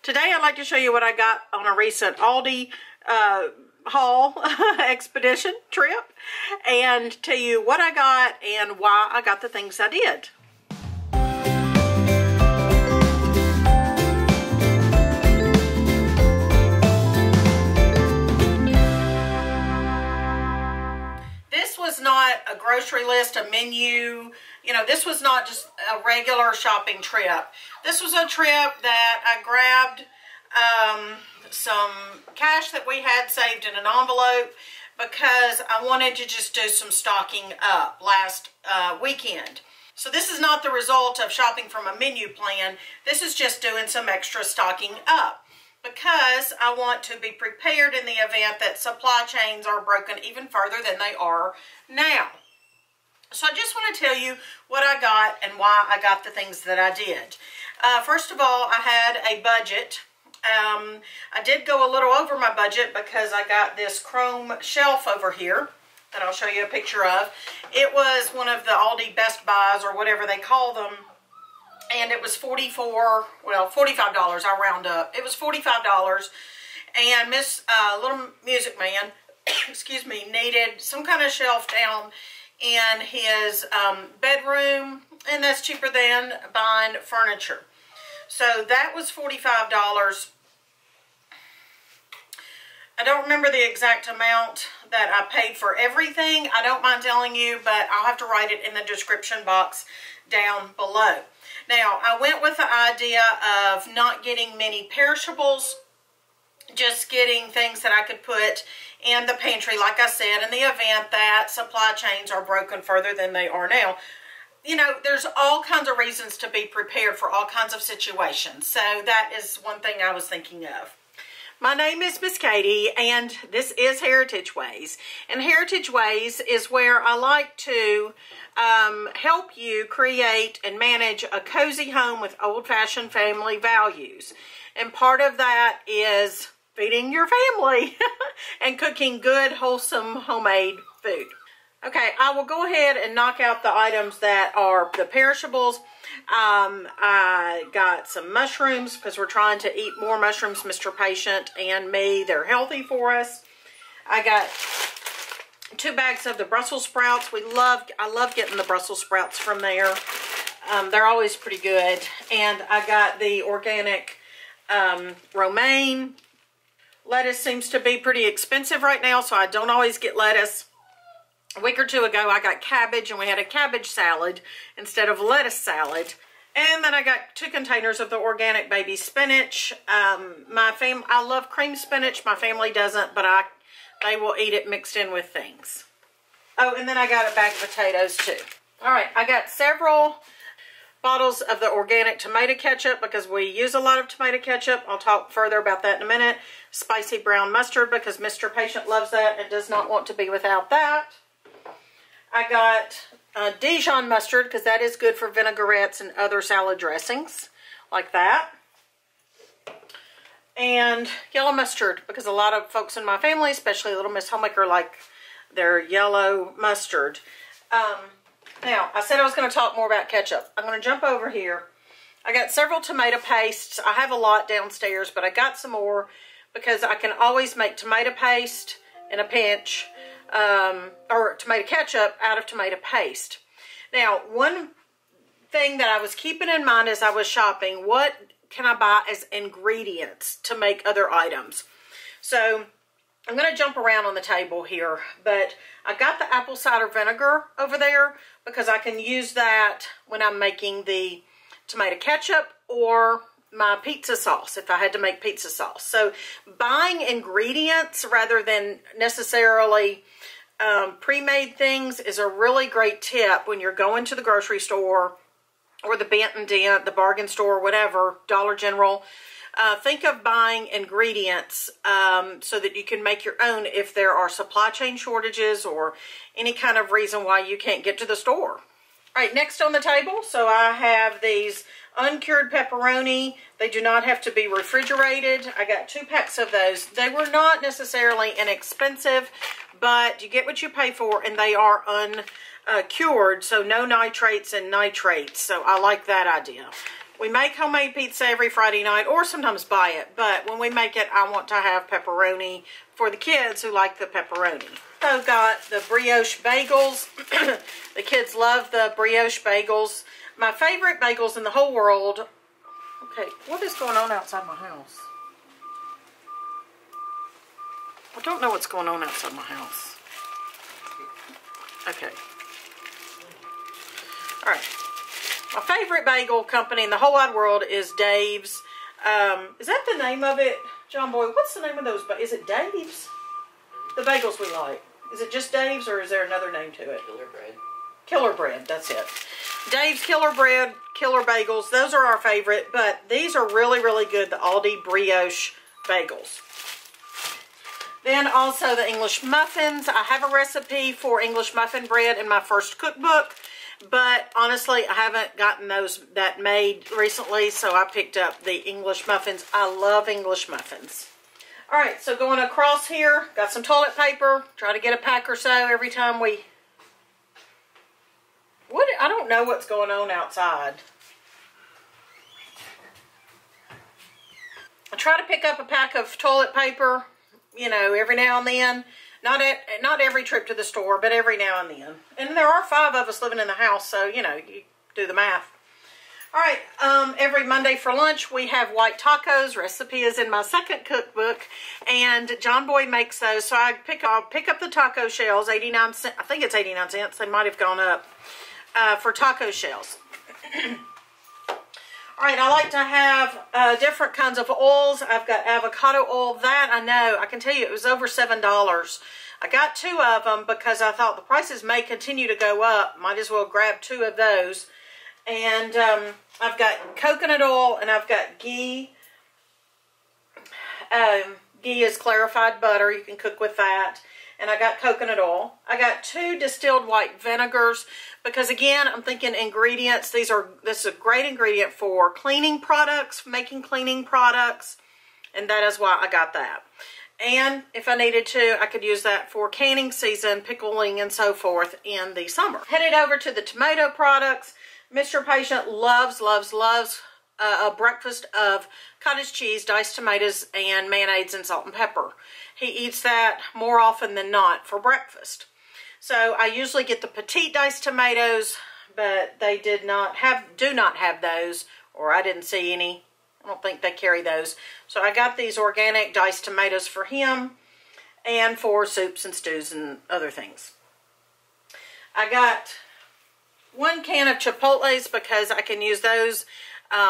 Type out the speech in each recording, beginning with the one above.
Today I'd like to show you what I got on a recent Aldi haul expedition trip and tell you what I got and why I got the things I did. This was not a grocery list, a menu, you know, this was not just a regular shopping trip. This was a trip that I grabbed some cash that we had saved in an envelope because I wanted to just do some stocking up last weekend. So this is not the result of shopping from a menu plan. This is just doing some extra stocking up because I want to be prepared in the event that supply chains are broken even further than they are now. So I just want to tell you what I got and why I got the things that I did. First of all, I had a budget. I did go a little over my budget because I got this chrome shelf over here that I'll show you a picture of. It was one of the Aldi Best Buys or whatever they call them. And it was $45, I'll round up. It was $45. And Miss Little Music Man, excuse me, needed some kind of shelf down in his bedroom. And that's cheaper than buying furniture. So that was $45. I don't remember the exact amount that I paid for everything. I don't mind telling you, but I'll have to write it in the description box down below. Now, I went with the idea of not getting many perishables, just getting things that I could put in the pantry, like I said, in the event that supply chains are broken further than they are now. You know, there's all kinds of reasons to be prepared for all kinds of situations. So that is one thing I was thinking of. My name is Miss Katie, and this is Heritage Ways. And Heritage Ways is where I like to help you create and manage a cozy home with old-fashioned family values. And part of that is feeding your family and cooking good, wholesome, homemade food. Okay, I will go ahead and knock out the items that are the perishables. I got some mushrooms because we're trying to eat more mushrooms, Mr. Patient and me. They're healthy for us. I got 2 bags of the Brussels sprouts. I love getting the Brussels sprouts from there. They're always pretty good. And I got the organic romaine. Lettuce seems to be pretty expensive right now, so I don't always get lettuce. A week or 2 ago, I got cabbage, and we had a cabbage salad instead of lettuce salad. And then I got 2 containers of the organic baby spinach. I love cream spinach. My family doesn't, but they will eat it mixed in with things. Oh, and then I got a bag of potatoes, too. All right, I got several bottles of the organic tomato ketchup because we use a lot of tomato ketchup. I'll talk further about that in a minute. Spicy brown mustard because Mr. Patient loves that and does not want to be without that. I got Dijon mustard because that is good for vinaigrettes and other salad dressings like that. And yellow mustard because a lot of folks in my family, especially little Miss Homemaker, like their yellow mustard. Now, I said I was going to talk more about ketchup. I'm going to jump over here. I got several tomato pastes. I have a lot downstairs, but I got some more because I can always make tomato paste in a pinch. Or tomato ketchup out of tomato paste. Now, one thing that I was keeping in mind as I was shopping, what can I buy as ingredients to make other items? So, I'm going to jump around on the table here, but I got the apple cider vinegar over there because I can use that when I'm making the tomato ketchup or my pizza sauce if I had to make pizza sauce. So buying ingredients rather than necessarily pre-made things is a really great tip when you're going to the grocery store or the Bent and Dent, the bargain store, whatever, Dollar General. Think of buying ingredients so that you can make your own if there are supply chain shortages or any kind of reason why you can't get to the store. All right, next on the table, so I have these uncured pepperoni. They do not have to be refrigerated. I got 2 packs of those. They were not necessarily inexpensive, but you get what you pay for, and they are uncured, so no nitrates and nitrates. So I like that idea. We make homemade pizza every Friday night, or sometimes buy it. But when we make it, I want to have pepperoni for the kids who like the pepperoni. So got the brioche bagels. The kids love the brioche bagels. My favorite bagels in the whole world. Okay, what is going on outside my house? I don't know what's going on outside my house. Okay. All right. My favorite bagel company in the whole wide world is Dave's. Is that the name of it, John Boy? What's the name of those? Is it Dave's? The bagels we like. Is it just Dave's, or is there another name to it? Killer Bread. Killer Bread, that's it. Dave's Killer Bread, Killer Bagels. Those are our favorite, but these are really, really good. The Aldi brioche bagels. Then also the English muffins. I have a recipe for English muffin bread in my first cookbook. But honestly, I haven't gotten that made recently, so I picked up the English muffins. I love English muffins. All right, so going across here, got some toilet paper. Try to get a pack or so every time we... I don't know what's going on outside. I try to pick up a pack of toilet paper, you know, every now and then. Not every trip to the store, but every now and then. And there are 5 of us living in the house, so, you know, you do the math. All right, every Monday for lunch, we have white tacos. Recipe is in my second cookbook, and John Boy makes those. So I'll pick up the taco shells, 89 cents. I think it's 89 cents. They might have gone up for taco shells. All right, I like to have different kinds of oils. I've got avocado oil. That, I know, I can tell you, it was over $7. I got 2 of them because I thought the prices may continue to go up. Might as well grab 2 of those. And I've got coconut oil, and I've got ghee. Ghee is clarified butter. You can cook with that. And I got coconut oil. I got 2 distilled white vinegars because, again, I'm thinking ingredients. This is a great ingredient for cleaning products, making cleaning products, and that is why I got that. And if I needed to, I could use that for canning season, pickling, and so forth in the summer. Headed over to the tomato products. Mr. Patient loves, loves, loves a breakfast of cottage cheese, diced tomatoes, and mayonnaise and salt and pepper. He eats that more often than not for breakfast. So I usually get the petite diced tomatoes, but they do not have those, or I didn't see any. I don't think they carry those. So I got these organic diced tomatoes for him and for soups and stews and other things. I got 1 can of chipotles because I can use those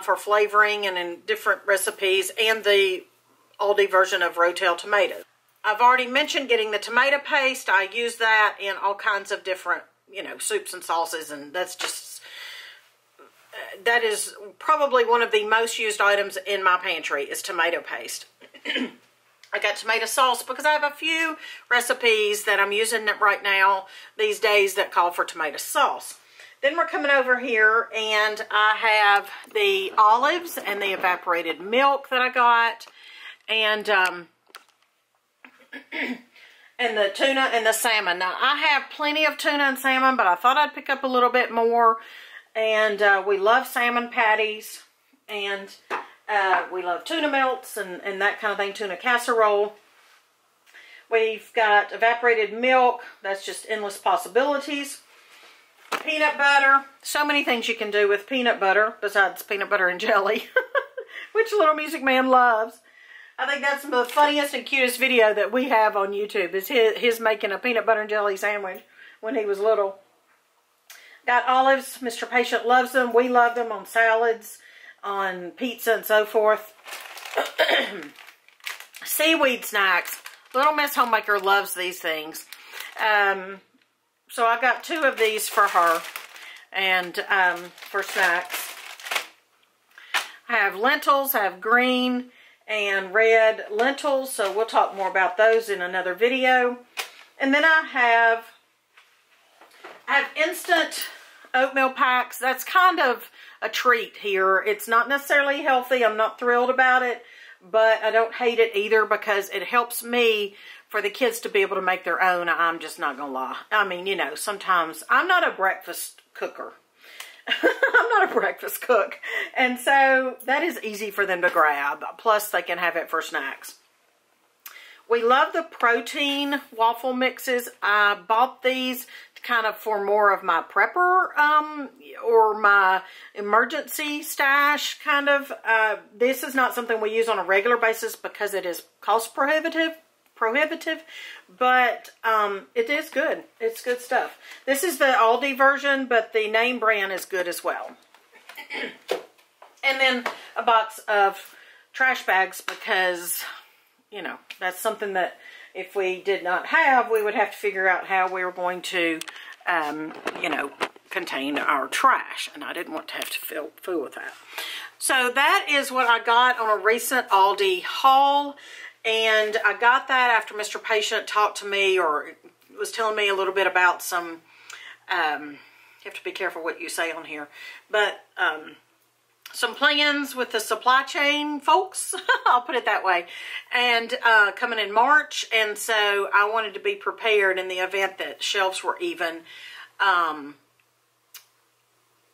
for flavoring and in different recipes, and the Aldi version of Rotel tomato. I've already mentioned getting the tomato paste. I use that in all kinds of different, you know, soups and sauces, and that's just, that is probably one of the most used items in my pantry is tomato paste. I got tomato sauce because I have a few recipes that I'm using right now these days that call for tomato sauce. Then we're coming over here, and I have the olives and the evaporated milk that I got, and and the tuna and the salmon. Now, I have plenty of tuna and salmon, but I thought I'd pick up a little bit more, and we love salmon patties, and we love tuna melts and that kind of thing, tuna casserole. We've got evaporated milk. That's just endless possibilities. Peanut butter. So many things you can do with peanut butter besides peanut butter and jelly, which Little Music Man loves. I think that's the funniest and cutest video that we have on YouTube is his making a peanut butter and jelly sandwich when he was little. Got olives. Mr. Patient loves them. We love them on salads, on pizza, and so forth. Seaweed snacks. Little Miss Homemaker loves these things. So I got 2 of these for her and for snacks. I have lentils. I have green and red lentils, so we'll talk more about those in another video. And then I have instant oatmeal packs. That's kind of a treat here. It's not necessarily healthy. I'm not thrilled about it, but I don't hate it either because it helps me for the kids to be able to make their own. I'm just not gonna lie. I mean, you know, sometimes I'm not a breakfast cooker. I'm not a breakfast cook. And so that is easy for them to grab. Plus they can have it for snacks. We love the protein waffle mixes. I bought these kind of for more of my prepper or my emergency stash kind of. This is not something we use on a regular basis because it is cost prohibitive, but it is good. It's good stuff. This is the Aldi version, but the name brand is good as well. And then a box of trash bags because, you know, that's something that if we did not have, we would have to figure out how we were going to, you know, contain our trash. And I didn't want to have to fool with that. So that is what I got on a recent Aldi haul. And I got that after Mr. Patient talked to me or was telling me a little bit about some, you have to be careful what you say on here, but some plans with the supply chain folks, I'll put it that way, and coming in March. And so I wanted to be prepared in the event that shelves were even,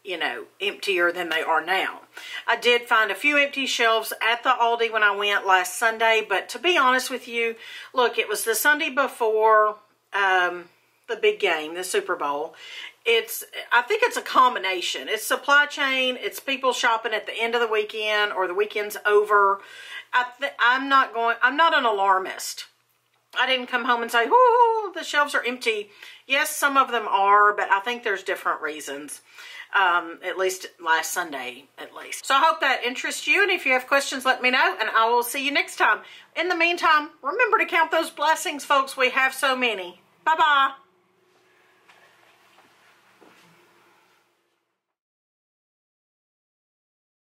you know, emptier than they are now. I did find a few empty shelves at the Aldi when I went last Sunday, but to be honest with you, look, it was the Sunday before the big game, the Super Bowl. I think it's a combination. It's supply chain, it's people shopping at the end of the weekend or the weekend's over. I'm not an alarmist. I didn't come home and say, oh, the shelves are empty. Yes, some of them are, but I think there's different reasons. At least last Sunday, at least. So I hope that interests you, and if you have questions, let me know, and I will see you next time. In the meantime, remember to count those blessings, folks. We have so many. Bye-bye.